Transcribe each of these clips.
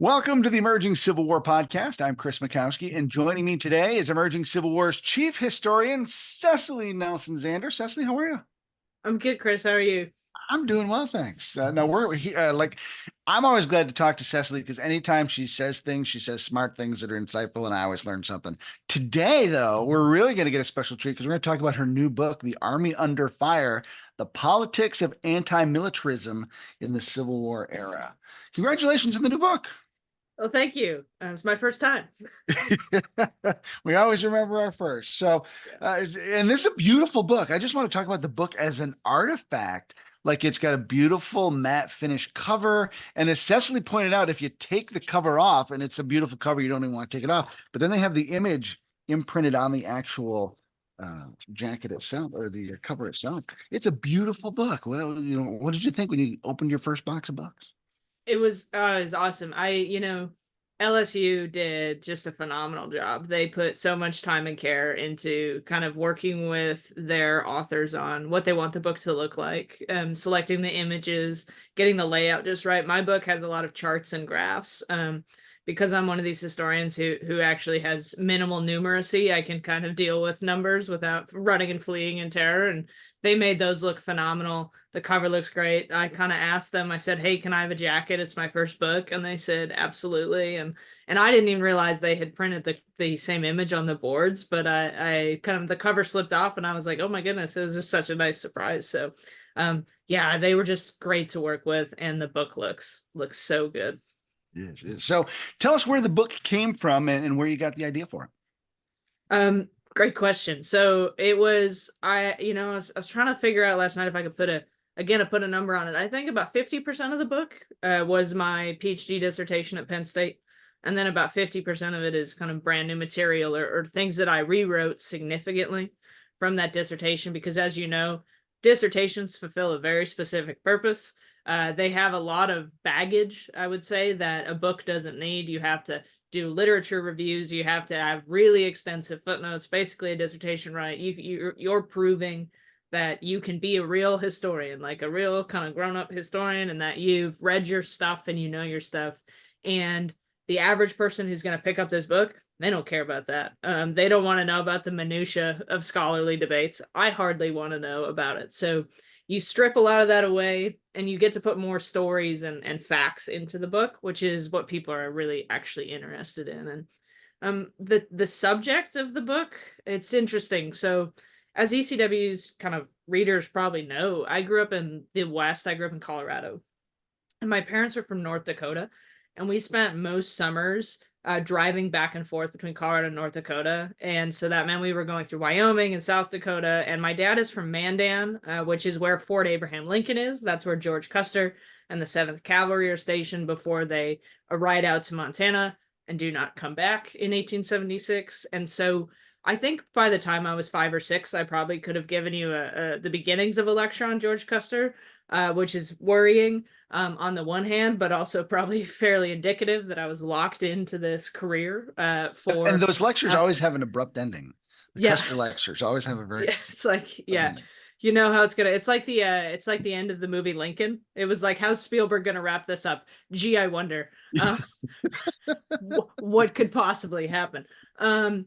Welcome to the Emerging Civil War podcast. I'm Chris Mikowski, and joining me today is Emerging Civil War's chief historian, Cecily Nelson Zander. Cecily, how are you? I'm good, Chris. How are you? I'm doing well, thanks. No, I'm always glad to talk to Cecily because anytime she says things, she says smart things that are insightful, and I always learn something. Today, though, we're really going to get a special treat because we're going to talk about her new book, The Army Under Fire: The Politics of Antimilitarism in the Civil War Era. Congratulations on the new book. Oh, thank you. It's my first time. We always remember our first. Yeah. And this is a beautiful book. I just want to talk about the book as an artifact. Like it's got a beautiful matte finish cover. And as Cecily pointed out, if you take the cover off, and it's a beautiful cover, you don't even want to take it off. But then they have the image imprinted on the actual jacket itself or the cover itself. It's a beautiful book. What did you think when you opened your first box of books? It was awesome. LSU did just a phenomenal job. They put so much time and care into kind of working with their authors on what they want the book to look like, selecting the images, getting the layout just right. My book has a lot of charts and graphs. Because I'm one of these historians who actually has minimal numeracy, I can kind of deal with numbers without running and fleeing in terror. And they made those look phenomenal. The cover looks great. I kind of asked them, I said, "Hey, can I have a jacket? It's my first book." And they said, "Absolutely." And I didn't even realize they had printed the same image on the boards, but I kind of the cover slipped off and I was like, "Oh my goodness, it was just such a nice surprise." So yeah, they were just great to work with, and the book looks so good. Yes, yes. So tell us where the book came from and where you got the idea for it. Great question. So it was I was trying to figure out last night if I could put a number on it. I think about 50% of the book was my PhD dissertation at Penn State, and then about 50% of it is kind of brand new material or things that I rewrote significantly from that dissertation. Because as you know, dissertations fulfill a very specific purpose. They have a lot of baggage, I would say, that a book doesn't need. You have to do literature reviews. You have to have really extensive footnotes. Basically, a dissertation, right? You're proving that you can be a real historian, like a real kind of grown up historian, and that you've read your stuff and you know your stuff. And the average person who's going to pick up this book, they don't care about that. They don't want to know about the minutia of scholarly debates. I hardly want to know about it. So you strip a lot of that away and you get to put more stories and facts into the book, which is what people are really actually interested in. And the subject of the book, it's interesting. So as ECW's kind of readers probably know, I grew up in the West. I grew up in Colorado, and my parents are from North Dakota, and we spent most summers driving back and forth between Colorado and North Dakota. And so that meant we were going through Wyoming and South Dakota. And my dad is from Mandan, which is where Fort Abraham Lincoln is. That's where George Custer and the 7th Cavalry are stationed before they ride out to Montana and do not come back in 1876. And so I think by the time I was 5 or 6, I probably could have given you the beginnings of a lecture on George Custer, which is worrying on the one hand, but also probably fairly indicative that I was locked into this career And for. those lectures always have an abrupt ending. The Yeah, Custer lectures always have a very yeah, it's like, yeah, ending. you know how it's like the end of the movie Lincoln. It was like, how's Spielberg gonna wrap this up? Gee, I wonder. Uh, what could possibly happen? And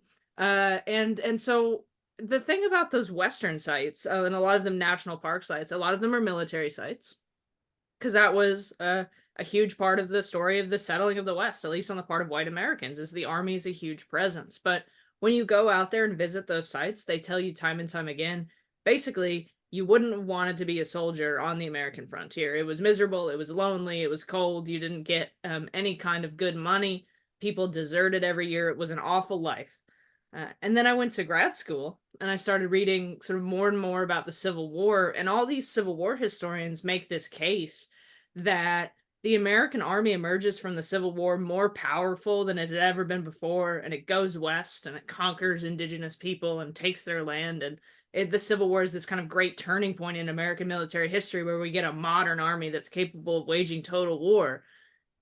so the thing about those Western sites, and a lot of them national park sites, a lot of them are military sites, because that was a huge part of the story of the settling of the West, at least on the part of white Americans, is the army is a huge presence. But when you go out there and visit those sites, they tell you time and time again, basically, you wouldn't want it to be a soldier on the American frontier. It was miserable, it was lonely, it was cold, you didn't get any kind of good money. People deserted every year. It was an awful life. And then I went to grad school and I started reading sort of more and more about the Civil War. And all these Civil War historians make this case that the American army emerges from the Civil War more powerful than it had ever been before. And it goes west and it conquers indigenous people and takes their land. And the Civil War is this kind of great turning point in American military history where we get a modern army that's capable of waging total war.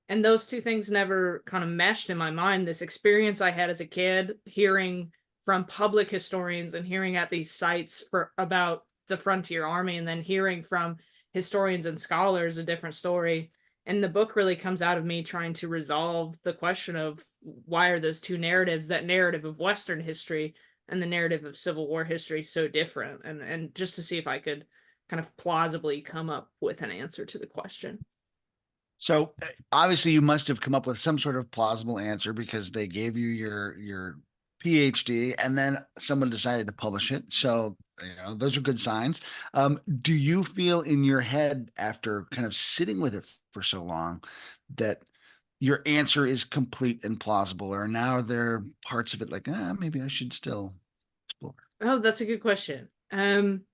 And those two things never kind of meshed in my mind. This experience I had as a kid, hearing from public historians and hearing at these sites for about the frontier army, and then hearing from historians and scholars a different story, And the book really comes out of me trying to resolve the question of why are those two narratives, that narrative of Western history and the narrative of Civil War history, so different, and just to see if I could kind of plausibly come up with an answer to the question. So obviously you must have come up with some sort of plausible answer because they gave you your PhD and then someone decided to publish it. So, those are good signs. Do you feel in your head after kind of sitting with it for so long that your answer is complete and plausible, or now there are parts of it like, maybe I should still explore? Oh, that's a good question. I'm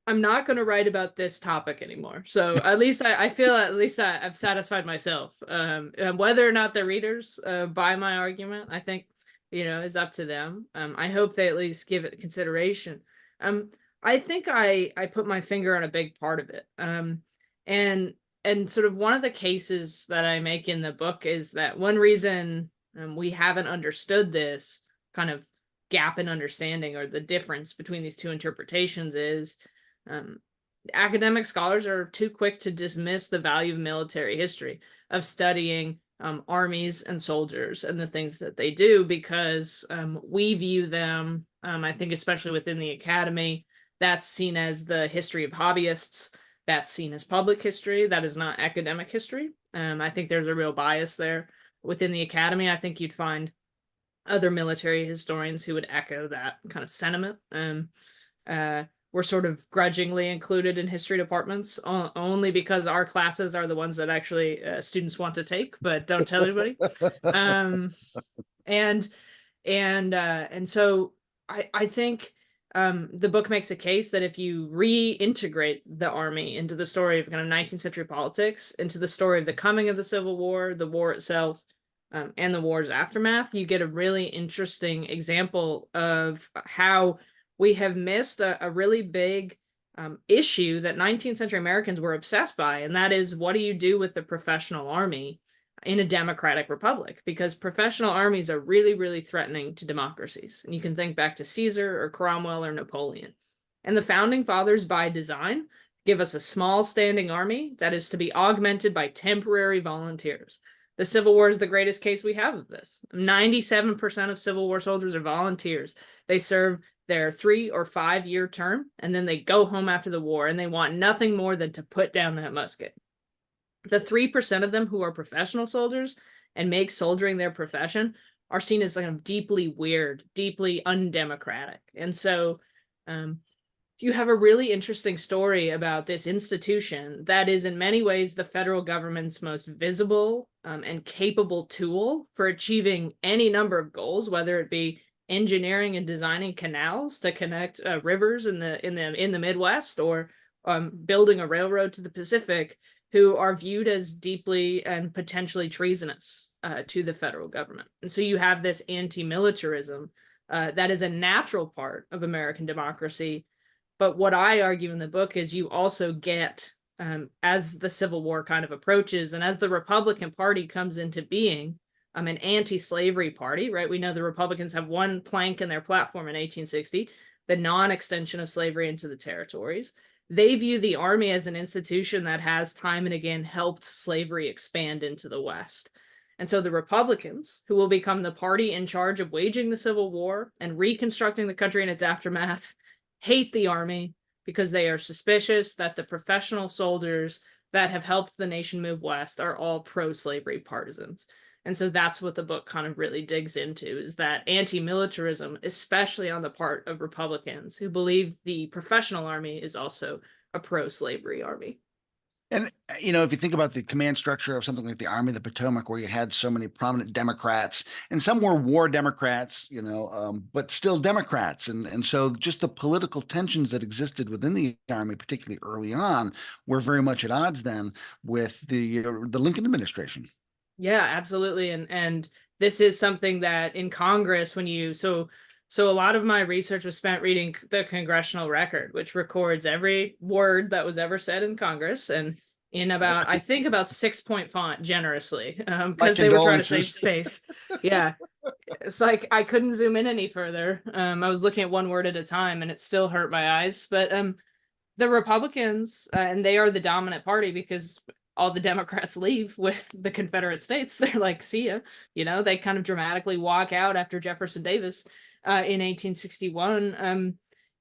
I'm not going to write about this topic anymore. So at least I feel at least that I've satisfied myself. And whether or not the readers buy my argument, I think is up to them. I hope they at least give it consideration. Um, I think I put my finger on a big part of it. And and sort of one of the cases that I make in the book is that one reason we haven't understood this kind of gap in understanding or the difference between these two interpretations is um, academic scholars are too quick to dismiss the value of military history, of studying armies and soldiers and the things that they do, because we view them, I think, especially within the academy, that's seen as the history of hobbyists. That's seen as public history. That is not academic history. I think there's a real bias there within the academy. I think you'd find other military historians who would echo that kind of sentiment. We're sort of grudgingly included in history departments only because our classes are the ones that actually students want to take, but don't tell anybody. Um, and and so I think the book makes a case that if you reintegrate the army into the story of kind of 19th century politics, into the story of the coming of the Civil War, the war itself, and the war's aftermath, you get a really interesting example of how we have missed a really big issue that 19th century Americans were obsessed by, and that is, what do you do with the professional army in a democratic republic? Because professional armies are really, really threatening to democracies. And you can think back to Caesar or Cromwell or Napoleon. And the founding fathers, by design, give us a small standing army that is to be augmented by temporary volunteers. The Civil War is the greatest case we have of this. 97% of Civil War soldiers are volunteers. They serve their 3 or 5 year term, and then they go home after the war, and they want nothing more than to put down that musket. The 3% of them who are professional soldiers and make soldiering their profession are seen as kind of deeply weird, deeply undemocratic. And so you have a really interesting story about this institution that is in many ways the federal government's most visible and capable tool for achieving any number of goals, whether it be engineering and designing canals to connect rivers in the Midwest, or building a railroad to the Pacific, who are viewed as deeply and potentially treasonous to the federal government. And so you have this anti-militarism that is a natural part of American democracy. But what I argue in the book is you also get, as the Civil War kind of approaches and as the Republican Party comes into being, an anti-slavery party, right? We know the Republicans have one plank in their platform in 1860, the non-extension of slavery into the territories. They view the army as an institution that has time and again helped slavery expand into the West. And so the Republicans, who will become the party in charge of waging the Civil War and reconstructing the country in its aftermath, hate the army because they are suspicious that the professional soldiers that have helped the nation move west are all pro-slavery partisans. And so that's what the book kind of really digs into, is that anti-militarism, especially on the part of Republicans who believe the professional army is also a pro-slavery army. And if you think about the command structure of something like the Army of the Potomac, where you had so many prominent Democrats, and some were war Democrats, but still Democrats, and so just the political tensions that existed within the Army, particularly early on, were very much at odds then with the Lincoln administration. Yeah, absolutely. And this is something that in Congress, so a lot of my research was spent reading the congressional record, which records every word that was ever said in Congress, and in about, I think, about 6-point font, generously, My because they were trying to save condolences. space. Yeah. It's like I couldn't zoom in any further. I was looking at one word at a time and it still hurt my eyes. But the Republicans, and they are the dominant party because all the Democrats leave with the Confederate States. They're like, see ya. They kind of dramatically walk out after Jefferson Davis in 1861.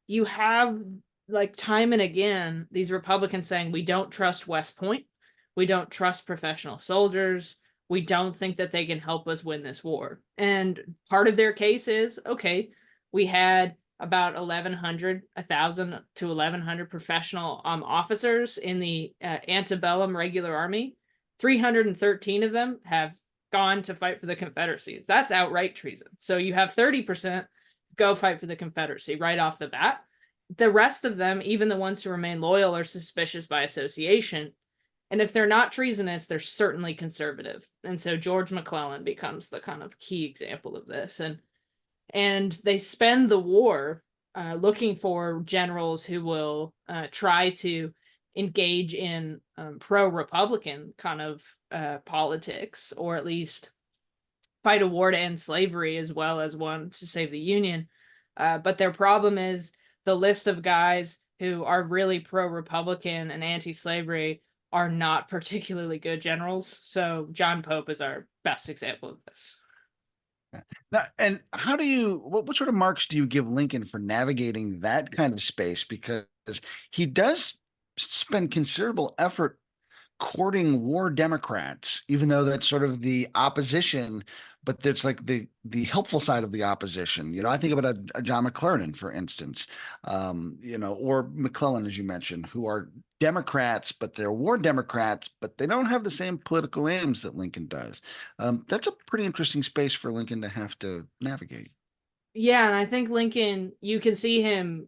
You have, like, time and again, these Republicans saying, we don't trust West Point. We don't trust professional soldiers. We don't think that they can help us win this war. And part of their case is, okay, we had about 1,000 to 1,100 professional officers in the antebellum regular army. 313 of them have gone to fight for the Confederacy. That's outright treason. So you have 30% go fight for the Confederacy right off the bat. The rest of them, even the ones who remain loyal, are suspicious by association. And if they're not treasonous, they're certainly conservative. And so George McClellan becomes the kind of key example of this. And they spend the war looking for generals who will try to engage in pro-Republican kind of politics, or at least fight a war to end slavery as well as one to save the Union. But their problem is the list of guys who are really pro-Republican and anti-slavery are not particularly good generals. So John Pope is our best example of this. Now, and how do you, what sort of marks do you give Lincoln for navigating that kind of space? Because he does spend considerable effort courting war Democrats, even though that's sort of the opposition, but that's like the helpful side of the opposition. I think about a John McClernand, for instance, or McClellan, as you mentioned, who are Democrats, but they're war Democrats, but they don't have the same political aims that Lincoln does. That's a pretty interesting space for Lincoln to have to navigate. Yeah, and I think Lincoln, you can see him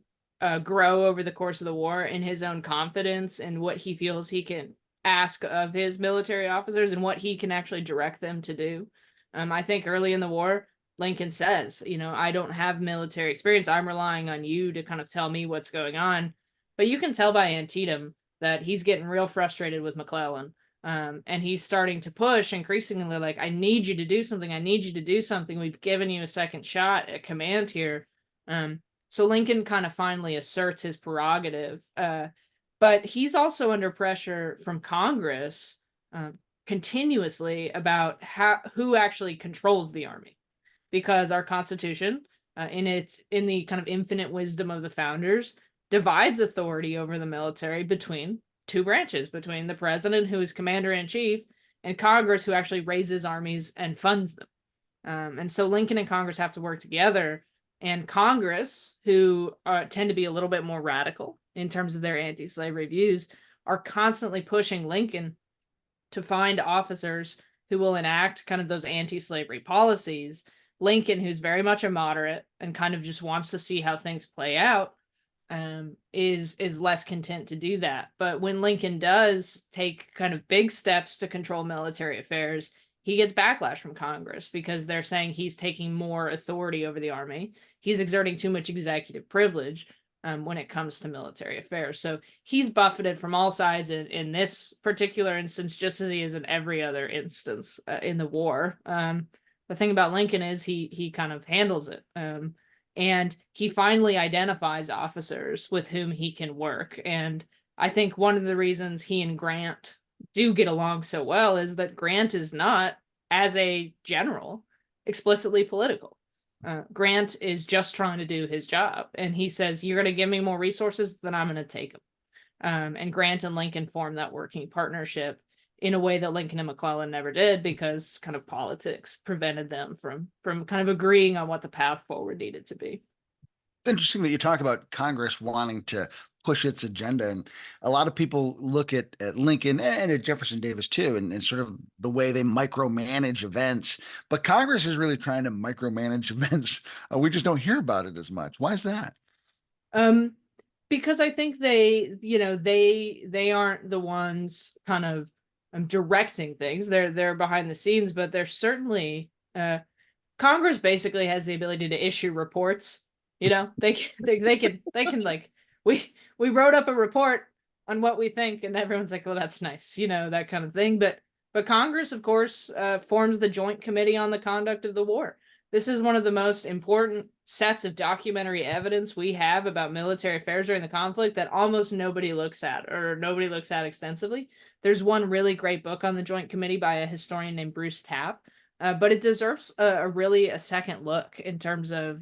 grow over the course of the war in his own confidence and what he feels he can ask of his military officers and what he can actually direct them to do. I think early in the war, Lincoln says, I don't have military experience. I'm relying on you to kind of tell me what's going on. But you can tell by Antietam that he's getting real frustrated with McClellan. And he's starting to push increasingly, like, I need you to do something. I need you to do something. We've given you a second shot at command here. So Lincoln kind of finally asserts his prerogative. But he's also under pressure from Congress continuously about who actually controls the army, because our Constitution, in the kind of infinite wisdom of the founders, divides authority over the military between two branches, between the president, who is commander-in-chief, and Congress, who actually raises armies and funds them. And so Lincoln and Congress have to work together, and Congress, who tend to be a little bit more radical in terms of their anti-slavery views, are constantly pushing Lincoln to find officers who will enact kind of those anti-slavery policies. Lincoln, who's very much a moderate and kind of just wants to see how things play out, is less content to do that. But when Lincoln does take kind of big steps to control military affairs, he gets backlash from Congress because they're saying he's taking more authority over the army. He's exerting too much executive privilege when it comes to military affairs. So he's buffeted from all sides in this particular instance, just as he is in every other instance in the war. The thing about Lincoln is he kind of handles it. And he finally identifies officers with whom he can work. And I think one of the reasons he and Grant do get along so well is that Grant is not, as a general, explicitly political. Grant is just trying to do his job. And he says, you're going to give me more resources, then I'm going to take them. And Grant and Lincoln form that working partnership in a way that Lincoln and McClellan never did, because kind of politics prevented them from kind of agreeing on what the path forward needed to be. It's interesting that you talk about Congress wanting to push its agenda, and a lot of people look at Lincoln and at Jefferson Davis too, and sort of the way they micromanage events. But Congress is really trying to micromanage events. We just don't hear about it as much. Why is that? Because I think they aren't the ones kind of directing things. They're behind the scenes, but they're certainly Congress basically has the ability to issue reports. They can like, we wrote up a report on what we think, and everyone's like, well, that's nice, that kind of thing. But Congress, of course, forms the Joint Committee on the Conduct of the War. This is one of the most important sets of documentary evidence we have about military affairs during the conflict that almost nobody looks at, or nobody looks at extensively. There's one really great book on the Joint Committee by a historian named Bruce Tapp, but it deserves a second look in terms of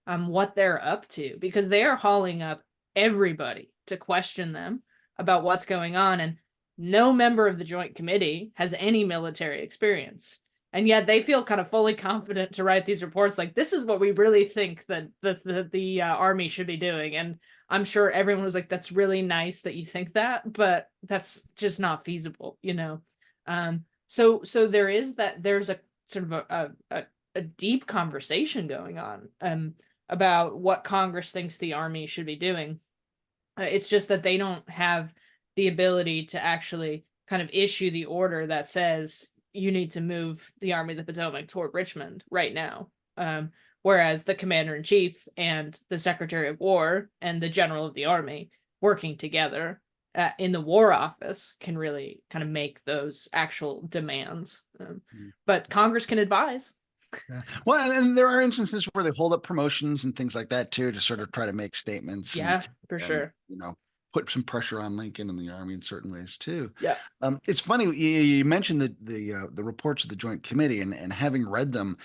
what they're up to, because they are hauling up everybody to question them about what's going on, and no member of the Joint Committee has any military experience. And yet they feel kind of fully confident to write these reports like, this is what we really think that the Army should be doing. And I'm sure everyone was like, that's really nice that you think that, but that's just not feasible, you know? So there's a sort of a deep conversation going on about what Congress thinks the Army should be doing. It's just that they don't have the ability to actually kind of issue the order that says you need to move the Army of the Potomac toward Richmond right now. Whereas the commander in chief and the secretary of war and the general of the army working together in the war office can really kind of make those actual demands. But Congress can advise. Yeah. Well, and there are instances where they hold up promotions and things like that too, to sort of try to make statements Yeah, for and sure. put some pressure on Lincoln and the Army in certain ways too. Yeah. It's funny you mentioned the reports of the Joint Committee, and having read them,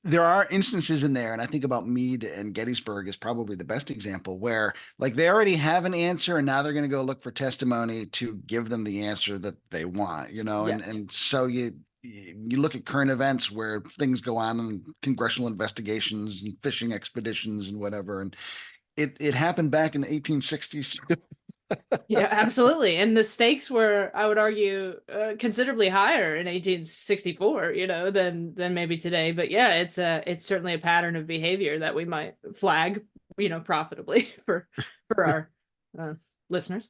there are instances in there, and I think about Meade and Gettysburg is probably the best example, where like they already have an answer and now they're going to go look for testimony to give them the answer that they want, Yeah. and so you look at current events where things go on in congressional investigations and fishing expeditions and whatever, and it happened back in the 1860s. Yeah, absolutely. And the stakes were, I would argue, considerably higher in 1864, than maybe today. But yeah, it's certainly a pattern of behavior that we might flag, profitably for our listeners.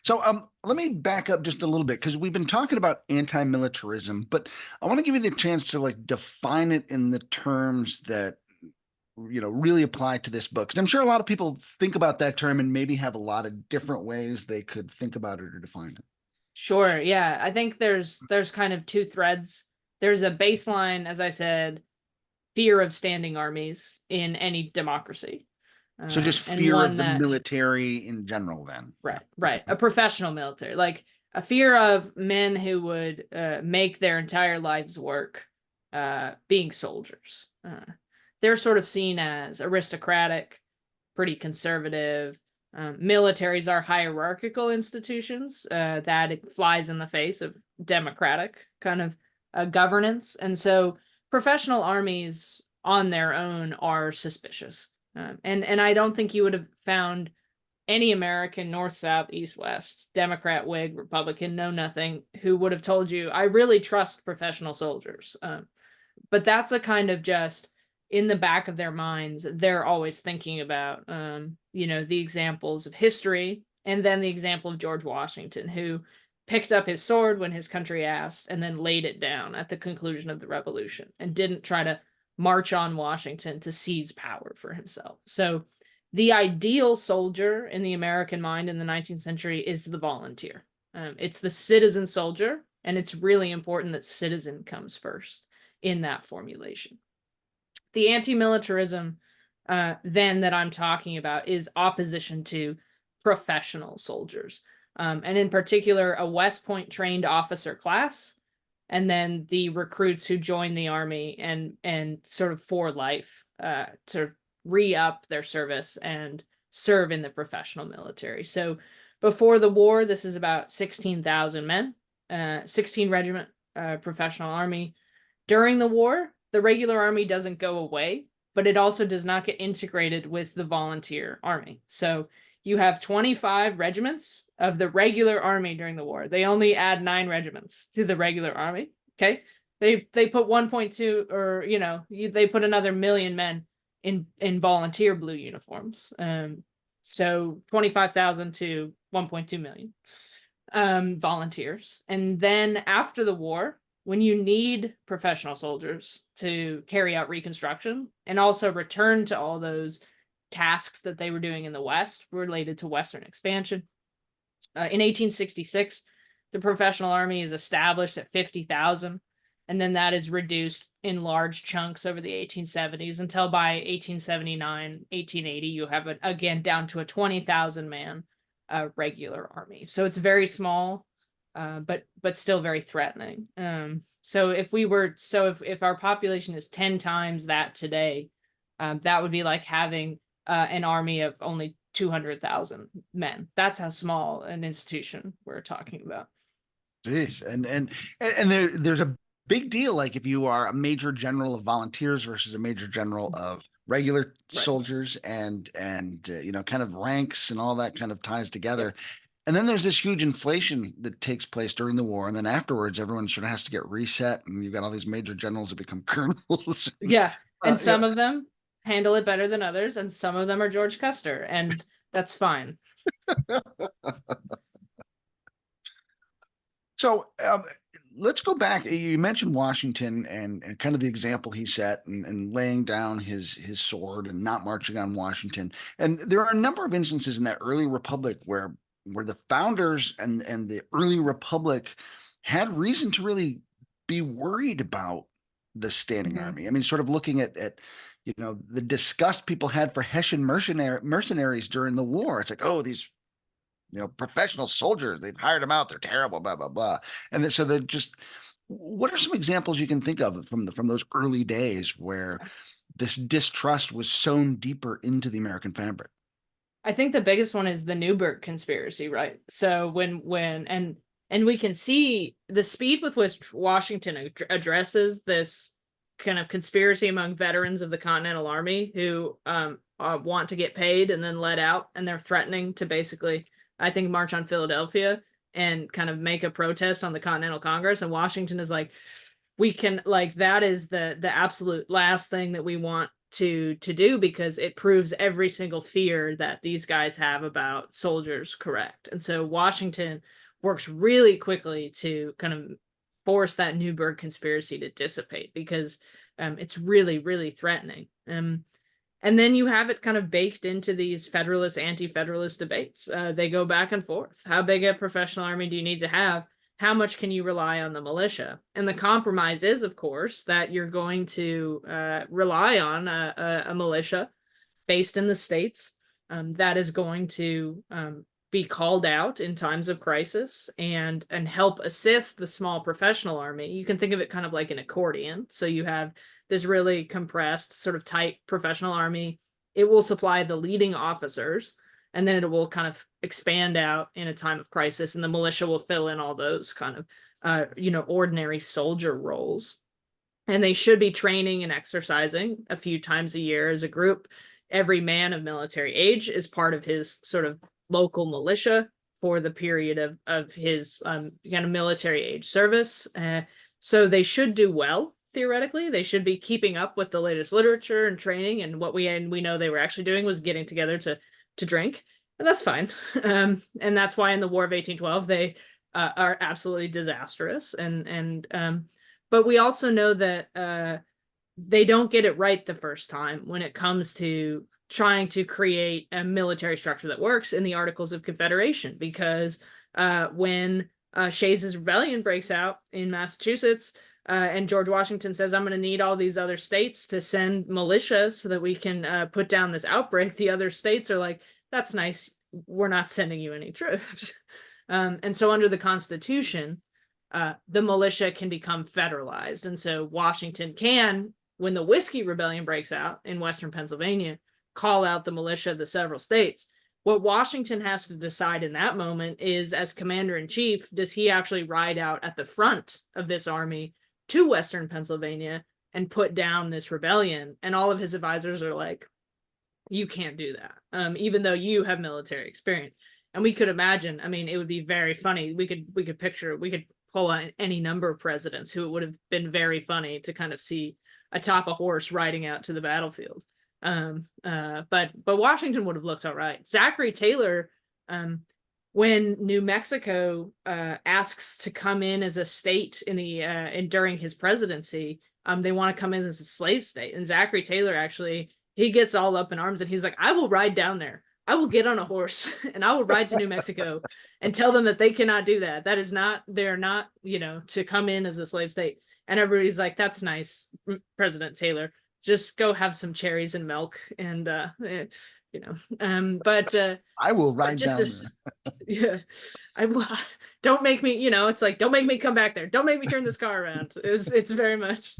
So let me back up just a little bit, because we've been talking about anti-militarism, but I want to give you the chance to like define it in the terms that really apply to this book. Because I'm sure a lot of people think about that term and maybe have a lot of different ways they could think about it or define it. Sure. Yeah. I think there's kind of two threads. There's a baseline, as I said, fear of standing armies in any democracy. So just And fear of one the that, military in general, then. Yeah. right, Okay. a professional military, like a fear of men who would make their entire lives work being soldiers. They're sort of seen as aristocratic, pretty conservative. Militaries are hierarchical institutions that it flies in the face of democratic kind of governance. And so professional armies on their own are suspicious. And I don't think you would have found any American, North, South, East, West, Democrat, Whig, Republican, know nothing, who would have told you, I really trust professional soldiers. But that's a kind of just in the back of their minds, they're always thinking about, the examples of history, and then the example of George Washington, who picked up his sword when his country asked and then laid it down at the conclusion of the revolution and didn't try to march on Washington to seize power for himself. So the ideal soldier in the American mind in the 19th century is the volunteer. It's the citizen soldier, and it's really important that citizen comes first in that formulation. The anti-militarism then that I'm talking about is opposition to professional soldiers, and in particular a West Point trained officer class, and then the recruits who join the army and sort of for life, sort of re-up their service and serve in the professional military. So before the war, this is about 16,000 men, 16 regiment professional army. During the war, the regular army doesn't go away, but it also does not get integrated with the volunteer army. So you have 25 regiments of the regular army during the war. They only add 9 regiments to the regular army. Okay. They put 1.2, or, they put another million men in volunteer blue uniforms. So 25,000 to 1.2 million volunteers. And then after the war, when you need professional soldiers to carry out reconstruction and also return to all those tasks that they were doing in the West related to Western expansion, in 1866, the professional army is established at 50,000. And then that is reduced in large chunks over the 1870s until by 1879, 1880, you have it again down to a 20,000 man regular army. So it's very small, but still very threatening. So if our population is 10 times that today, that would be like having an army of only 200,000 men. That's how small an institution we're talking about. Jeez. And there's a big deal. Like if you are a major general of volunteers versus a major general of regular Right. soldiers, and you know, kind of ranks and all that kind of ties Yep. together. And then there's this huge inflation that takes place during the war, and then afterwards, everyone sort of has to get reset, and you've got all these major generals that become colonels. Yeah. And You some of them handle it better than others, and some of them are George Custer, and that's fine. know. So let's go back. You mentioned Washington and kind of the example he set, and laying down his sword and not marching on Washington. And there are a number of instances in that early republic where the founders and the early republic had reason to really be worried about the standing Mhm. army. I mean, sort of looking at you know, the disgust people had for Hessian mercenaries during the war. It's like, oh, these, you know, professional soldiers, they've hired them out, they're terrible, blah blah blah. And then, so they're just, what are some examples you can think of from those early days where this distrust was sewn deeper into the American fabric? I think the biggest one is the Newburgh conspiracy, right? So and we can see the speed with which Washington addresses this kind of conspiracy among veterans of the Continental Army who want to get paid and then let out, and they're threatening to basically, I think, march on Philadelphia and kind of make a protest on the Continental Congress. And Washington is like, we can, like, that is the absolute last thing that we want to do, because it proves every single fear that these guys have about soldiers correct. And so Washington works really quickly to kind of force that Newburgh conspiracy to dissipate, because it's really, really threatening. And then you have it kind of baked into these Federalist, anti-Federalist debates. They go back and forth. How big a professional army do you need to have? How much can you rely on the militia? And the compromise is, of course, that you're going to rely on a militia based in the states that is going to be called out in times of crisis and help assist the small professional army. You can think of it kind of like an accordion. So you have this really compressed, sort of tight professional army. It will supply the leading officers, and then it will kind of expand out in a time of crisis, and the militia will fill in all those kind of ordinary soldier roles. And they should be training and exercising a few times a year as a group. Every man of military age is part of his sort of local militia for the period of his kind of military age service. So they should do well. Theoretically, they should be keeping up with the latest literature and training, and what we know they were actually doing was getting together to drink, and that's fine. And that's why in the War of 1812 they are absolutely disastrous. But we also know that they don't get it right the first time when it comes to trying to create a military structure that works in the Articles of Confederation, because when Shays's Rebellion breaks out in Massachusetts, and George Washington says, I'm going to need all these other states to send militia so that we can put down this outbreak. The other states are like, that's nice. We're not sending you any troops. And so under the Constitution, the militia can become federalized. And so Washington can, when the Whiskey Rebellion breaks out in Western Pennsylvania, call out the militia of the several states. What Washington has to decide in that moment is, as commander in chief, does he actually ride out at the front of this army to Western Pennsylvania and put down this rebellion? And all of his advisors are like, you can't do that, even though you have military experience. And we could imagine, I mean, it would be very funny. We could pull on any number of presidents who it would have been very funny to kind of see atop a horse riding out to the battlefield. But Washington would have looked all right. Zachary Taylor, when New Mexico asks to come in as a state in the during his presidency, they want to come in as a slave state, and Zachary Taylor actually, he gets all up in arms and he's like, I will ride down there. I will get on a horse and I will ride to New Mexico and tell them that they cannot do that. That is not, they're not, you know, to come in as a slave state. And everybody's like, that's nice, President Taylor. Just go have some cherries and milk and you know, I will but ride just down this, there. yeah, don't make me, you know, it's like, don't make me come back there. Don't make me turn this car around. It's very much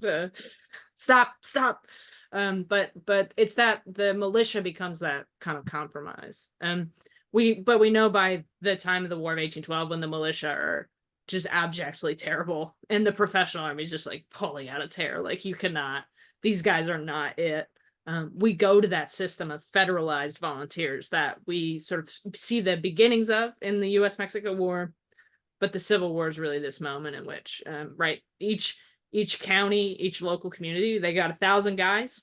stop. But it's that the militia becomes that kind of compromise. But we know by the time of the War of 1812, when the militia are just abjectly terrible and the professional army is just like pulling out its hair, like you cannot, these guys are not it. We go to that system of federalized volunteers that we sort of see the beginnings of in the U.S.-Mexico War, but the Civil War is really this moment in which, right, each county, each local community, they got 1,000 guys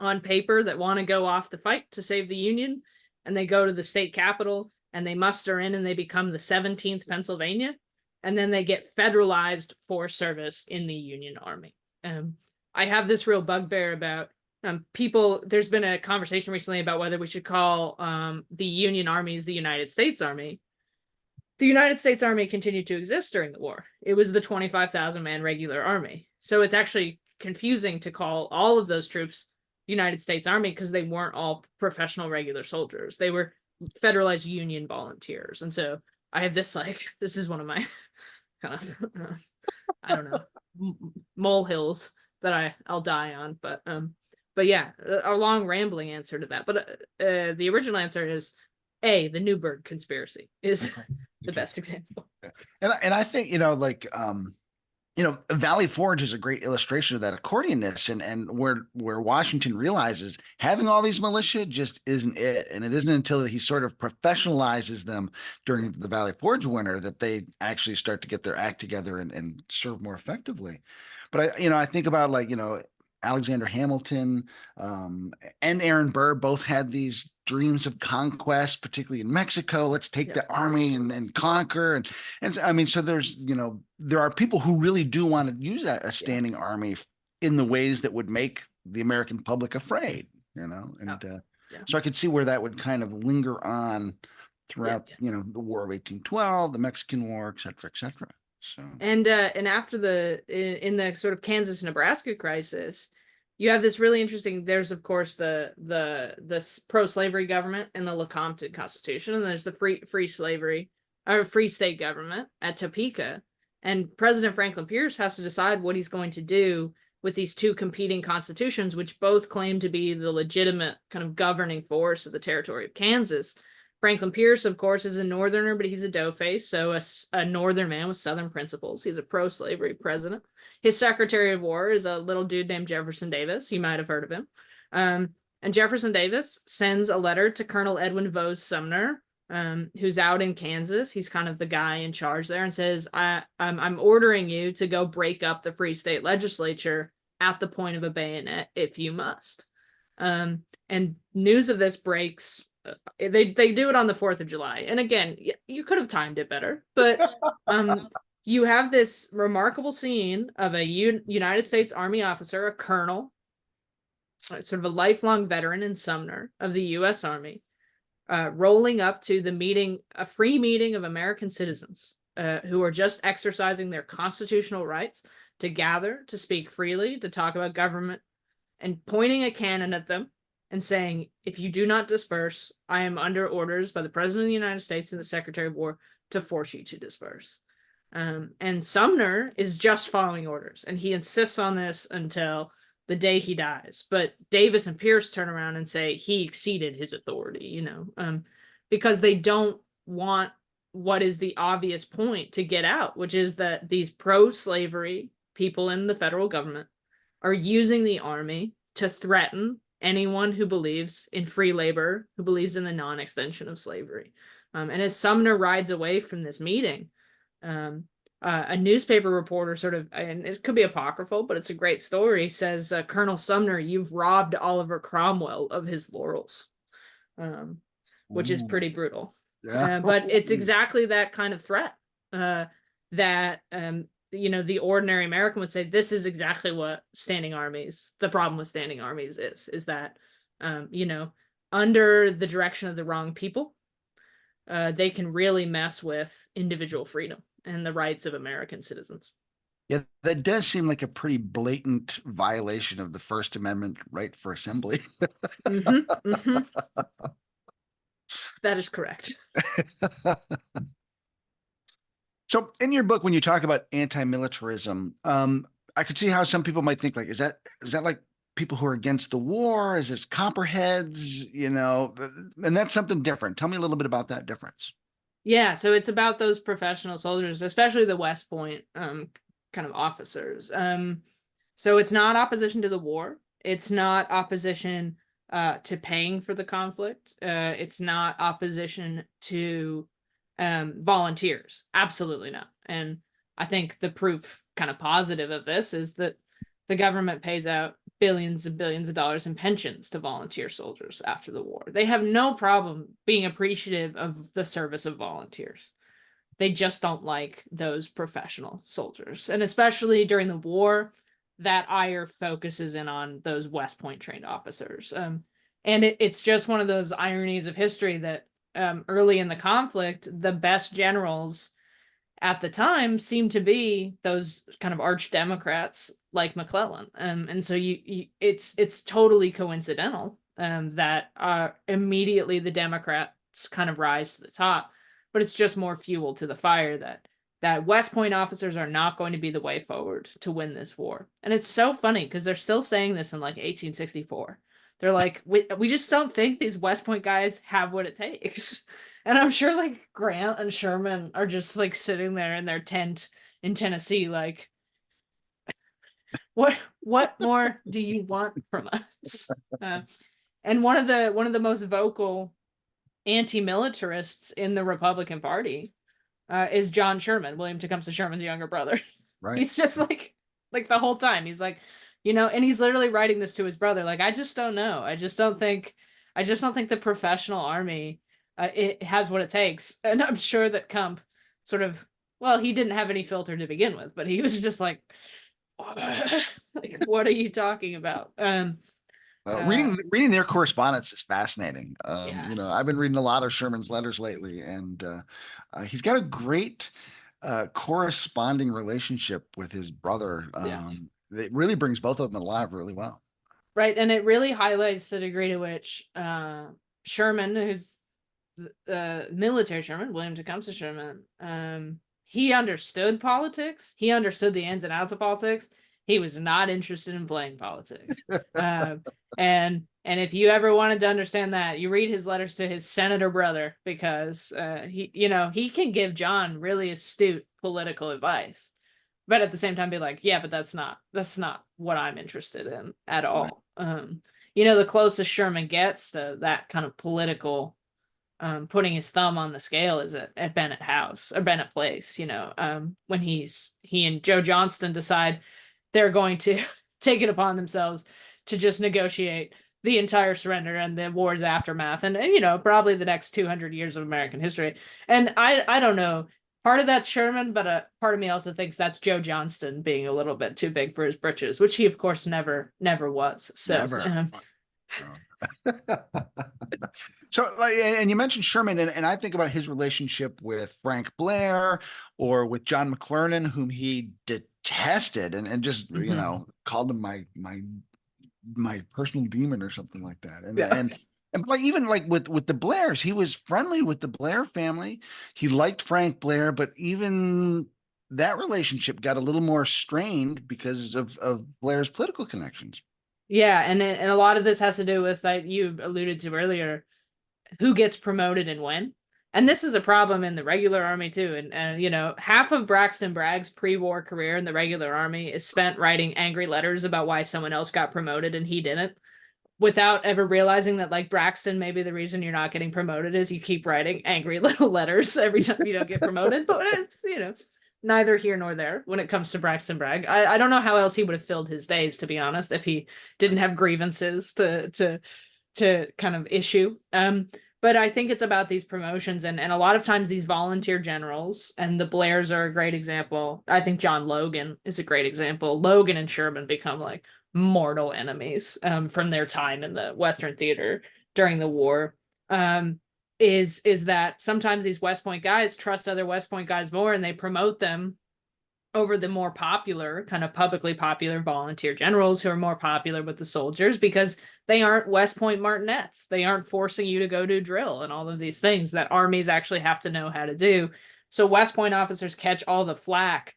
on paper that want to go off to fight to save the Union, and they go to the state capitol and they muster in and they become the 17th Pennsylvania, and then they get federalized for service in the Union Army. I have this real bugbear about people. There's been a conversation recently about whether we should call the Union armies the United States Army. The United States Army continued to exist during the war. It was the 25,000 man regular army. So it's actually confusing to call all of those troops the United States Army because they weren't all professional regular soldiers. They were federalized Union volunteers. And so I have this, like, this is one of my kind of, I don't know, molehills that I'll die on. But yeah, a long rambling answer to that. But the original answer is the Newburgh conspiracy is the best example. And I think, you know, like, you know, Valley Forge is a great illustration of that accordionist, and where Washington realizes having all these militia just isn't it. And it isn't until he sort of professionalizes them during the Valley Forge winter that they actually start to get their act together and serve more effectively. But I think about, like, you know, Alexander Hamilton and Aaron Burr both had these dreams of conquest, particularly in Mexico. Let's take the army and conquer. And I mean, so there's, you know, there are people who really do want to use a standing army in the ways that would make the American public afraid, you know, and so I could see where that would kind of linger on throughout, you know, the War of 1812, the Mexican War, et cetera, et cetera. So and after in the sort of Kansas-Nebraska crisis, you have this really interesting. There's of course the pro-slavery government in the Lecompton Constitution, and there's the free slavery or free state government at Topeka. And President Franklin Pierce has to decide what he's going to do with these two competing constitutions, which both claim to be the legitimate kind of governing force of the territory of Kansas. Franklin Pierce, of course, is a Northerner, but he's a doughface, so a Northern man with Southern principles. He's a pro-slavery president. His Secretary of War is a little dude named Jefferson Davis. You might have heard of him. And Jefferson Davis sends a letter to Colonel Edwin Vose Sumner, who's out in Kansas. He's kind of the guy in charge there, and says, I'm ordering you to go break up the Free State Legislature at the point of a bayonet if you must. And news of this breaks. They do it on the 4th of July. And again, you could have timed it better, but you have this remarkable scene of a United States Army officer, a colonel, sort of a lifelong veteran in Sumner of the U.S. Army, rolling up to the meeting, a free meeting of American citizens who are just exercising their constitutional rights to gather, to speak freely, to talk about government, and pointing a cannon at them and saying, if you do not disperse, I am under orders by the President of the United States and the Secretary of War to force you to disperse. And Sumner is just following orders, and he insists on this until the day he dies. But Davis and Pierce turn around and say he exceeded his authority, you know, because they don't want what is the obvious point to get out, which is that these pro-slavery people in the federal government are using the army to threaten anyone who believes in free labor, who believes in the non-extension of slavery. And as Sumner rides away from this meeting, a newspaper reporter sort of, and it could be apocryphal, but it's a great story, says, Colonel Sumner, you've robbed Oliver Cromwell of his laurels, which is pretty brutal. yeah. But it's exactly that kind of threat that you know, the ordinary American would say, this is exactly what standing armies, the problem with standing armies is that, you know, under the direction of the wrong people, they can really mess with individual freedom and the rights of American citizens. Yeah, that does seem like a pretty blatant violation of the First Amendment right for assembly. Mm-hmm, mm-hmm. That is correct. So in your book, when you talk about anti-militarism, I could see how some people might think like, is that like people who are against the war? Is this copperheads? And that's something different. Tell me a little bit about that difference. Yeah, so it's about those professional soldiers, especially the West Point kind of officers. So it's not opposition to the war. It's not opposition to paying for the conflict. It's not opposition to volunteers. Absolutely not. And I think the proof kind of positive of this is that the government pays out billions and billions of dollars in pensions to volunteer soldiers after the war. They have no problem being appreciative of the service of volunteers. They just don't like those professional soldiers. And especially during the war, that ire focuses in on those West Point trained officers. And it's just one of those ironies of history that early in the conflict, the best generals at the time seemed to be those kind of arch Democrats like McClellan. And so it's totally coincidental that immediately the Democrats kind of rise to the top, but it's just more fuel to the fire that West Point officers are not going to be the way forward to win this war. And it's so funny because they're still saying this in like 1864. They're like, we just don't think these West Point guys have what it takes. And I'm sure like Grant and Sherman are just like sitting there in their tent in Tennessee, like, what more do you want from us? And one of the most vocal anti-militarists in the Republican Party is John Sherman, William Tecumseh Sherman's younger brother. Right. He's just like the whole time he's like, and he's literally writing this to his brother, like, I just don't know. I just don't think the professional army it has what it takes. And I'm sure that Kump sort of, well, he didn't have any filter to begin with, but he was just like, like, what are you talking about? Uh, Reading their correspondence is fascinating. yeah, I've been reading a lot of Sherman's letters lately, and he's got a great corresponding relationship with his brother. yeah. It really brings both of them alive really well. Right, and it really highlights the degree to which Sherman, who's the military Sherman, William Tecumseh Sherman, he understood politics. He understood the ins and outs of politics. He was not interested in playing politics. Um, and if you ever wanted to understand that, you read his letters to his senator brother, because he can give John really astute political advice, but at the same time be like, yeah, but that's not what I'm interested in at Right. all. The closest Sherman gets to that kind of political putting his thumb on the scale is at Bennett House or Bennett Place, when he and Joe Johnston decide they're going to take it upon themselves to just negotiate the entire surrender and the war's aftermath, and probably the next 200 years of American history. And I don't know, part of that's Sherman, but part of me also thinks that's Joe Johnston being a little bit too big for his britches, which he of course never was. So Never. So, like, and you mentioned Sherman, and I think about his relationship with Frank Blair or with John McClernand, whom he detested and just called him my personal demon or something like that. And yeah. like even like with the Blairs, he was friendly with the Blair family. He liked Frank Blair, but even that relationship got a little more strained because of Blair's political connections. Yeah, and a lot of this has to do with, like you alluded to earlier, who gets promoted and when. And this is a problem in the regular army too. And half of Braxton Bragg's pre-war career in the regular army is spent writing angry letters about why someone else got promoted and he didn't, without ever realizing that, like, Braxton, maybe the reason you're not getting promoted is you keep writing angry little letters every time you don't get promoted. But it's neither here nor there when it comes to Braxton Bragg. I don't know how else he would have filled his days, to be honest, if he didn't have grievances to kind of issue. But I think it's about these promotions, and a lot of times these volunteer generals, and the Blairs are a great example. I think John Logan is a great example. Logan and Sherman become like mortal enemies from their time in the Western theater during the war, is that sometimes these West Point guys trust other West Point guys more, and they promote them over the more popular, kind of publicly popular volunteer generals who are more popular with the soldiers, because they aren't West Point martinets. They aren't forcing you to go do drill and all of these things that armies actually have to know how to do. So West Point officers catch all the flack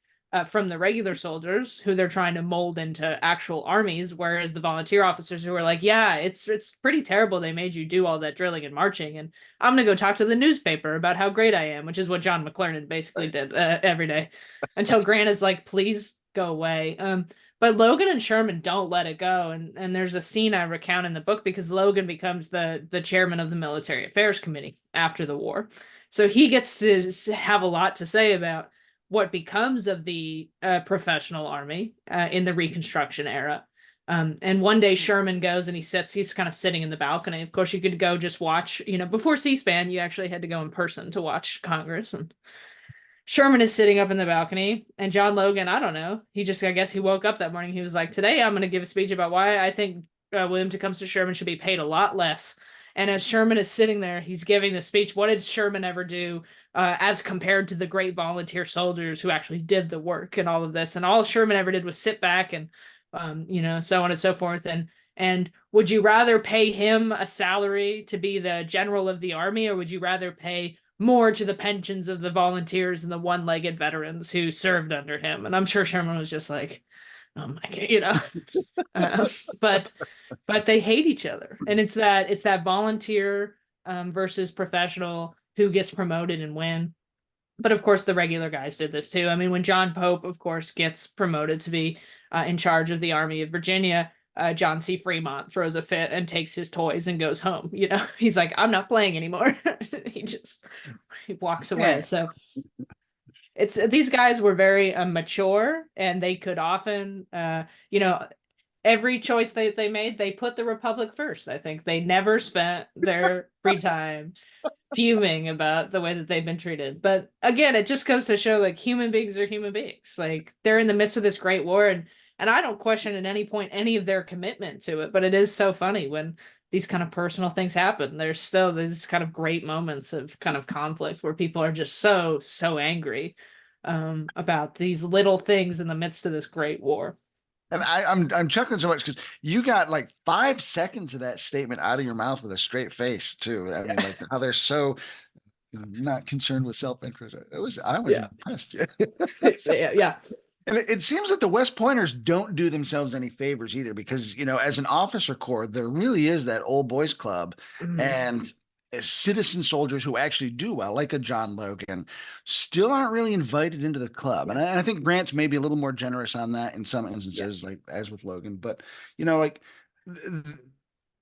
from the regular soldiers who they're trying to mold into actual armies, whereas the volunteer officers who are like, yeah, it's pretty terrible they made you do all that drilling and marching, and I'm gonna go talk to the newspaper about how great I am, which is what John McClernand basically did every day, until Grant is like, please go away. But Logan and Sherman don't let it go, and there's a scene I recount in the book because Logan becomes the chairman of the Military Affairs Committee after the war, so he gets to have a lot to say about what becomes of the professional army in the Reconstruction era. And one day Sherman goes and he's kind of sitting in the balcony. Of course, you could go just watch, before C-SPAN, you actually had to go in person to watch Congress. And Sherman is sitting up in the balcony, and John Logan, I don't know, I guess he woke up that morning. He was like, today I'm going to give a speech about why I think William Tecumseh Sherman should be paid a lot less. And as Sherman is sitting there, he's giving the speech. What did Sherman ever do as compared to the great volunteer soldiers who actually did the work and all of this? And all Sherman ever did was sit back and, so on and so forth. And would you rather pay him a salary to be the general of the army, or would you rather pay more to the pensions of the volunteers and the one-legged veterans who served under him? And I'm sure Sherman was just like, oh my God, but they hate each other, and it's that volunteer versus professional who gets promoted and win. But of course, the regular guys did this too. I mean, when John Pope, of course, gets promoted to be in charge of the Army of Virginia, John C. Fremont throws a fit and takes his toys and goes home. He's like, I'm not playing anymore. he walks away. Yeah. So these guys were very mature, and they could often, every choice they made, they put the Republic first. I think they never spent their free time fuming about the way that they've been treated. But again, it just goes to show, like, human beings are human beings. Like, they're in the midst of this great war, and I don't question at any point any of their commitment to it, but it is so funny when these kind of personal things happen. There's still these kind of great moments of kind of conflict where people are just so angry about these little things in the midst of this great war. And I'm chuckling so much because you got like 5 seconds of that statement out of your mouth with a straight face too. I mean, like how they're so not concerned with self-interest. I was impressed. yeah. And it seems that the West Pointers don't do themselves any favors either, because, as an officer corps, there really is that old boys club, and citizen soldiers who actually do well, like a John Logan, still aren't really invited into the club. And I think Grant's maybe a little more generous on that in some instances, like as with Logan. But, like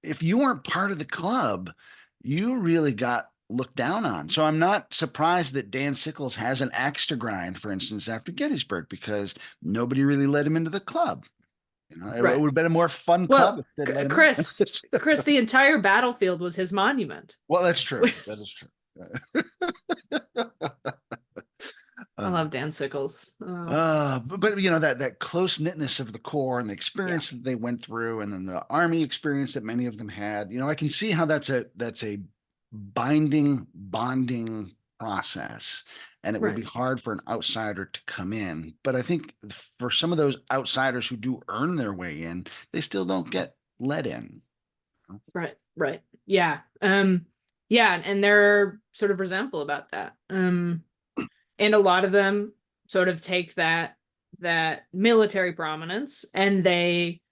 if you weren't part of the club, you really got looked down on. So I'm not surprised that Dan Sickles has an axe to grind, for instance, after Gettysburg, because nobody really let him into the club. It would have been a more fun club. Chris, the entire battlefield was his monument. Well, that's true. That is true. I love Dan Sickles. But that close knitness of the Corps and the experience that they went through, and then the Army experience that many of them had. I can see how that's a bonding process, and it would be hard for an outsider to come in. But I think for some of those outsiders who do earn their way in, they still don't get let in. Right. Yeah. And they're sort of resentful about that. And a lot of them sort of take that military prominence, and they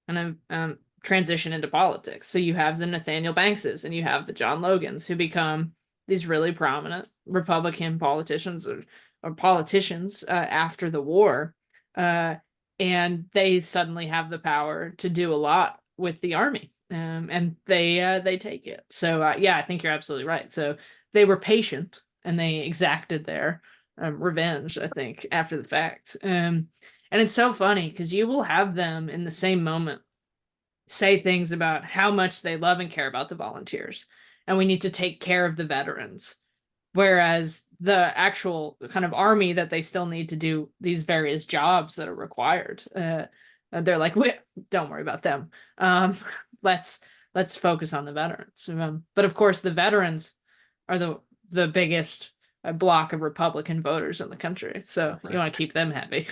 kind of transition into politics. So you have the Nathaniel Bankses and you have the John Logans, who become these really prominent Republican politicians or politicians after the war. And they suddenly have the power to do a lot with the army. And they take it. So I think you're absolutely right. So they were patient, and they exacted their revenge, I think, after the fact. And it's so funny because you will have them in the same moment say things about how much they love and care about the volunteers, and we need to take care of the veterans, whereas the actual kind of army that they still need to do these various jobs that are required, they're like, don't worry about them. Let's let's focus on the veterans. But of course, the veterans are the biggest block of Republican voters in the country. So you want to keep them happy.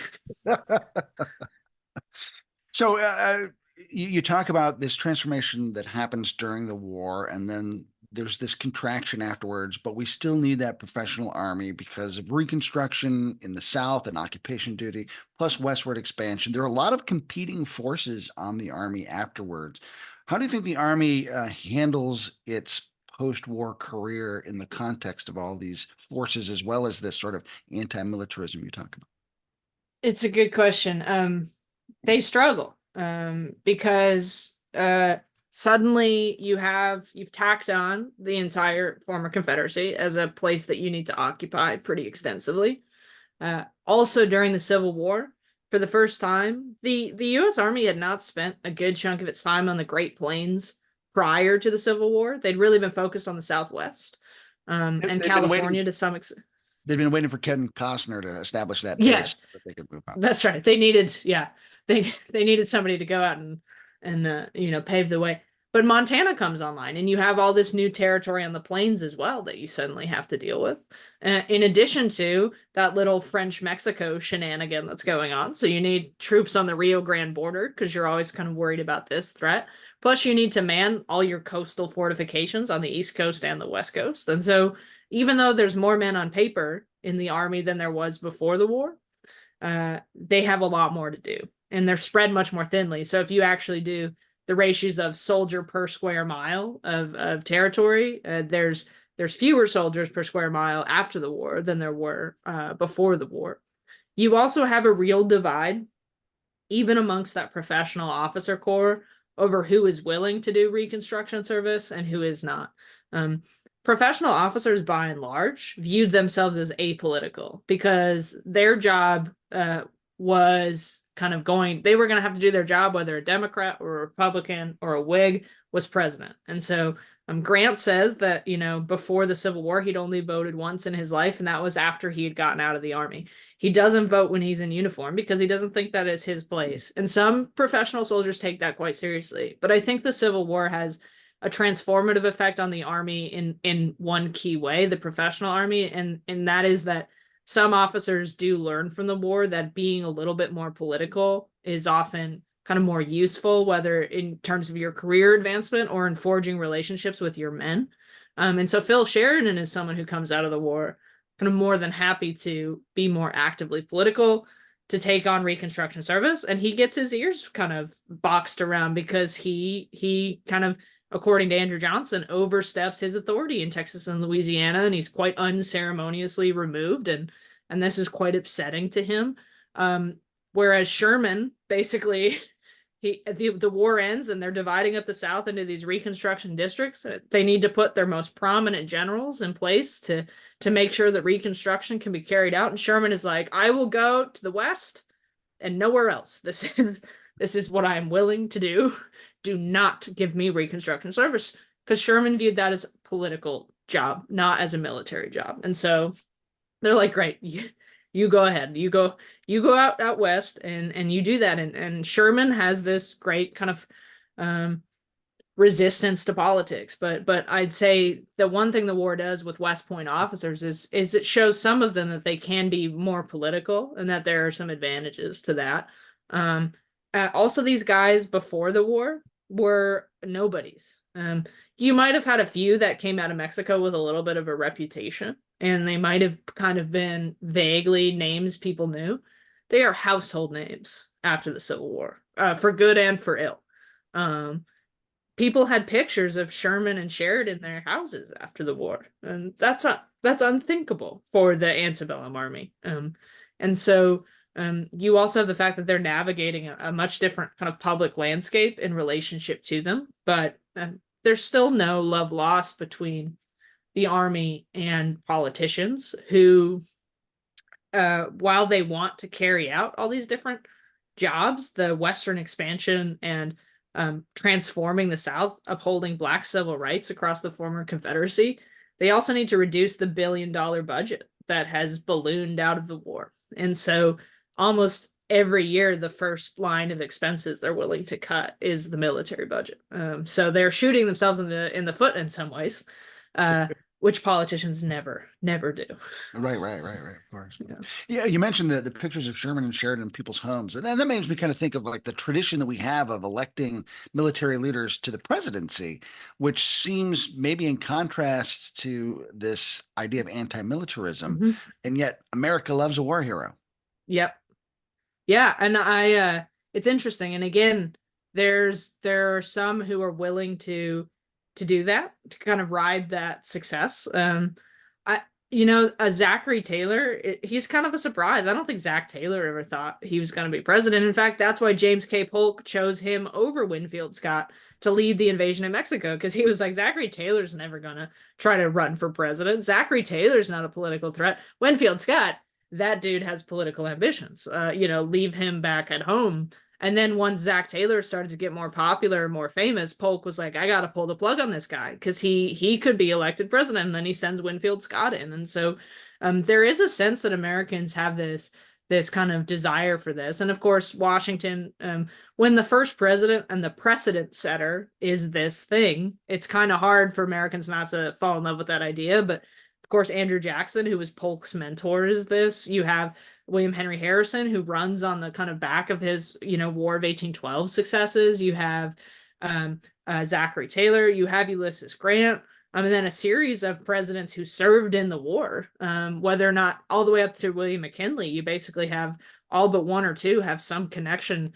So you talk about this transformation that happens during the war, and then there's this contraction afterwards, but we still need that professional army because of Reconstruction in the South and occupation duty, plus westward expansion. There are a lot of competing forces on the army afterwards. How do you think the army handles its post-war career in the context of all these forces, as well as this sort of anti-militarism you talk about? It's a good question. They struggle because suddenly you've tacked on the entire former Confederacy as a place that you need to occupy pretty extensively. Also during the Civil War, for the first time, the U.S. Army had not spent a good chunk of its time on the Great Plains prior to the Civil War. They'd really been focused on the Southwest and They've been waiting. California to some extent. They've been waiting for Kevin Costner to establish that Yeah, base so that they could move out. that's right. They needed, yeah, they needed somebody to go out and pave the way. But Montana comes online, and you have all this new territory on the plains as well that you suddenly have to deal with. In addition to that little French Mexico shenanigan that's going on, so you need troops on the Rio Grande border because you're always kind of worried about this threat. Plus, you need to man all your coastal fortifications on the East Coast and the West Coast. And so, even though there's more men on paper in the army than there was before the war, they have a lot more to do, and they're spread much more thinly. So if you actually do the ratios of soldier per square mile of territory, there's fewer soldiers per square mile after the war than there were before the war. You also have a real divide, even amongst that professional officer corps, over who is willing to do Reconstruction service and who is not. Professional officers, by and large, viewed themselves as apolitical because their job was kind of they were going to have to do their job whether a Democrat or a Republican or a Whig was president. And so Grant says that, before the Civil War, he'd only voted once in his life, and that was after he had gotten out of the army. He doesn't vote when he's in uniform because he doesn't think that is his place. And some professional soldiers take that quite seriously. But I think the Civil War has a transformative effect on the army in one key way, the professional army, and that is that some officers do learn from the war that being a little bit more political is often kind of more useful, whether in terms of your career advancement or in forging relationships with your men. And so Phil Sheridan is someone who comes out of the war kind of more than happy to be more actively political, to take on Reconstruction service, and he gets his ears kind of boxed around because he kind of, according to Andrew Johnson, oversteps his authority in Texas and Louisiana, and he's quite unceremoniously removed, and this is quite upsetting to him. Whereas Sherman, basically, the war ends and they're dividing up the South into these Reconstruction districts. They need to put their most prominent generals in place to make sure that Reconstruction can be carried out. And Sherman is like, I will go to the West and nowhere else. This is what I am willing to do. Do not give me Reconstruction service, because Sherman viewed that as a political job, not as a military job. And so they're like, great, you go ahead, you go out west and you do that. And Sherman has this great kind of resistance to politics. But I'd say the one thing the war does with West Point officers is it shows some of them that they can be more political and that there are some advantages to that. Also, these guys before the war were nobodies. You might have had a few that came out of Mexico with a little bit of a reputation, and they might have kind of been vaguely names people knew. They are household names after the Civil War, for good and for ill. People had pictures of Sherman and Sheridan in their houses after the war, and that's unthinkable for the antebellum army. And so you also have the fact that they're navigating a much different kind of public landscape in relationship to them, but there's still no love lost between the army and politicians who, while they want to carry out all these different jobs, the Western expansion and transforming the South, upholding Black civil rights across the former Confederacy, they also need to reduce the $1 billion budget that has ballooned out of the war. And so almost every year the first line of expenses they're willing to cut is the military budget. So they're shooting themselves in the foot in some ways, uh, which politicians never do. Right. Of course. Yeah. Yeah, you mentioned the pictures of Sherman and Sheridan in people's homes, and then that makes me kind of think of like the tradition that we have of electing military leaders to the presidency, which seems maybe in contrast to this idea of anti-militarism, Hmm. and yet America loves a war hero. Yep. Yeah, and it's interesting. And again, there are some who are willing to do that, to kind of ride that success. I a Zachary Taylor, he's kind of a surprise. I don't think Zach Taylor ever thought he was going to be president. In fact, that's why James K. Polk chose him over Winfield Scott to lead the invasion of Mexico, because he was like, Zachary Taylor's never going to try to run for president. Zachary Taylor's not a political threat. Winfield Scott, that dude has political ambitions. Leave him back at home. And then once Zach Taylor started to get more popular and more famous, Polk was like, I got to pull the plug on this guy because he could be elected president. And then he sends Winfield Scott in. And so there is a sense that Americans have this kind of desire for this. And of course, Washington, when the first president and the precedent setter is this thing, it's kind of hard for Americans not to fall in love with that idea. But of course, Andrew Jackson, who was Polk's mentor, is this. You have William Henry Harrison, who runs on the kind of back of his, War of 1812 successes. You have Zachary Taylor. You have Ulysses Grant. And then a series of presidents who served in the war, whether or not all the way up to William McKinley. You basically have all but one or two have some connection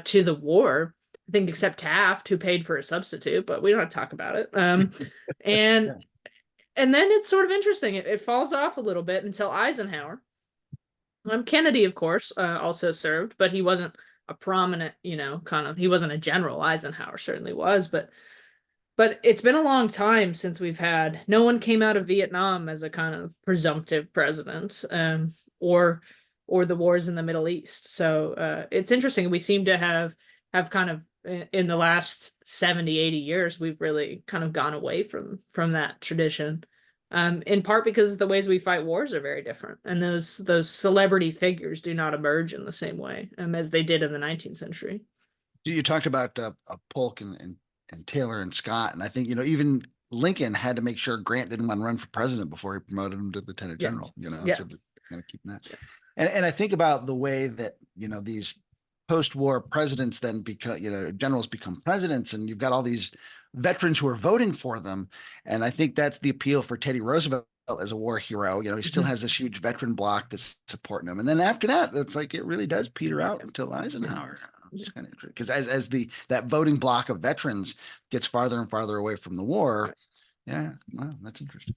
to the war. I think except Taft, who paid for a substitute, but we don't have to talk about it. And Yeah. and then it's sort of interesting. It falls off a little bit until Eisenhower. Kennedy, of course, also served, but he wasn't a prominent, he wasn't a general. Eisenhower certainly was, but it's been a long time since no one came out of Vietnam as a kind of presumptive president, or the wars in the Middle East. So it's interesting. We seem to have kind of in the last 70, 80 years, we've really kind of gone away from that tradition. In part because the ways we fight wars are very different, and those celebrity figures do not emerge in the same way as they did in the 19th century. You talked about Polk and Taylor and Scott, and I think even Lincoln had to make sure Grant didn't want to run for president before he promoted him to lieutenant Yeah. general. Yeah. So kind of keeping that. And I think about the way that these post-war presidents then become generals become presidents, and you've got all these veterans who are voting for them, and I think that's the appeal for Teddy Roosevelt as a war hero. He still has this huge veteran bloc that's supporting him, and then after that, it's like it really does peter out until Eisenhower. It's kind of interesting because as that voting block of veterans gets farther and farther away from the war. Yeah, wow, that's interesting.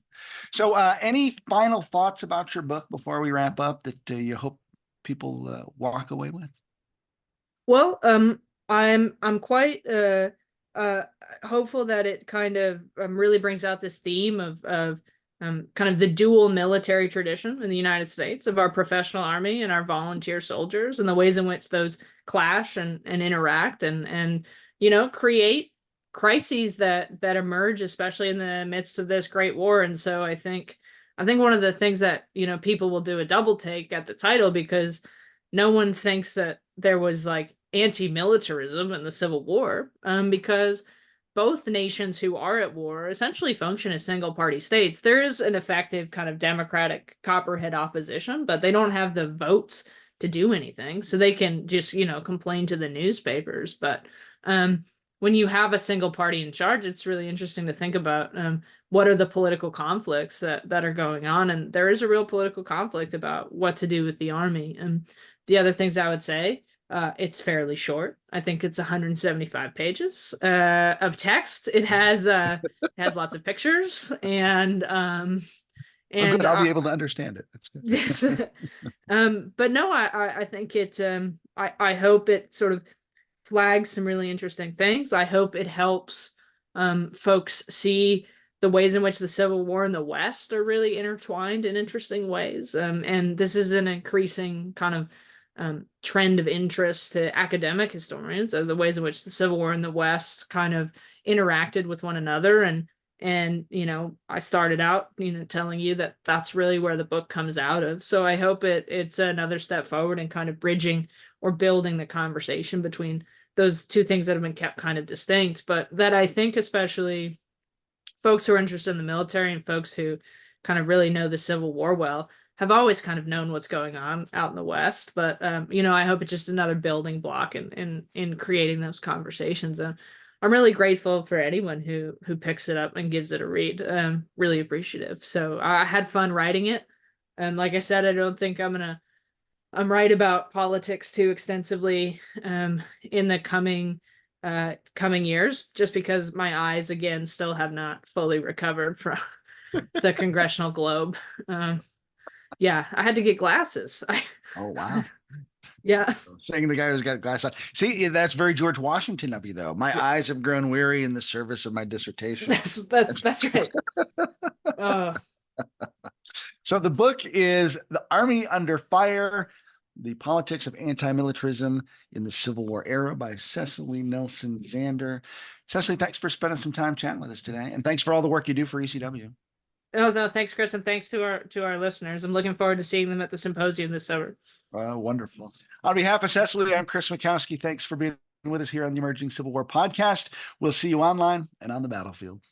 So, any final thoughts about your book before we wrap up that you hope people walk away with? Well, I'm quite hopeful that it kind of really brings out this theme of kind of the dual military tradition in the United States of our professional army and our volunteer soldiers, and the ways in which those clash and interact and create crises that emerge, especially in the midst of this great war. And so I think one of the things that people will do a double take at the title, because no one thinks that there was like anti-militarism in the Civil War, because both nations who are at war essentially function as single party states. There is an effective kind of democratic copperhead opposition, but they don't have the votes to do anything. So they can just, complain to the newspapers. But when you have a single party in charge, it's really interesting to think about what are the political conflicts that are going on. And there is a real political conflict about what to do with the army. And the other things I would say, it's fairly short. I think it's 175 pages of text. It has lots of pictures and good. I'll be able to understand it. That's good. Yes. But no, I think it I hope it sort of flags some really interesting things. I hope it helps folks see the ways in which the Civil War in the West are really intertwined in interesting ways. And this is an increasing kind of trend of interest to academic historians of the ways in which the Civil War in the West kind of interacted with one another. And And, I started out, telling you that that's really where the book comes out of. So I hope it's another step forward in kind of bridging or building the conversation between those two things that have been kept kind of distinct, but that I think especially folks who are interested in the military and folks who kind of really know the Civil War well have always kind of known what's going on out in the West. But I hope it's just another building block in creating those conversations. And I'm really grateful for anyone who picks it up and gives it a read. Really appreciative. So I had fun writing it. And like I said, I don't think I'm right about politics too extensively in the coming years, just because my eyes again still have not fully recovered from the congressional globe. Um, yeah, I had to get glasses. Oh, wow. Yeah, Saying the guy who's got glass eye. See, that's very George Washington of you, though. My yeah, eyes have grown weary in the service of my dissertation. that's That's that's right. Uh, so the book is The Army Under Fire, The Politics of Antimilitarism in the Civil War Era by Cecily Nelson Zander. Cecily, thanks for spending some time chatting with us today. And thanks for all the work you do for ECW. oh no, thanks, Chris, and thanks to our listeners. I'm looking forward to seeing them at the symposium this summer. Wonderful. On behalf of Cecily, I'm Chris Mikowski. Thanks for being with us here on the Emerging Civil War podcast. We'll see you online and on the battlefield.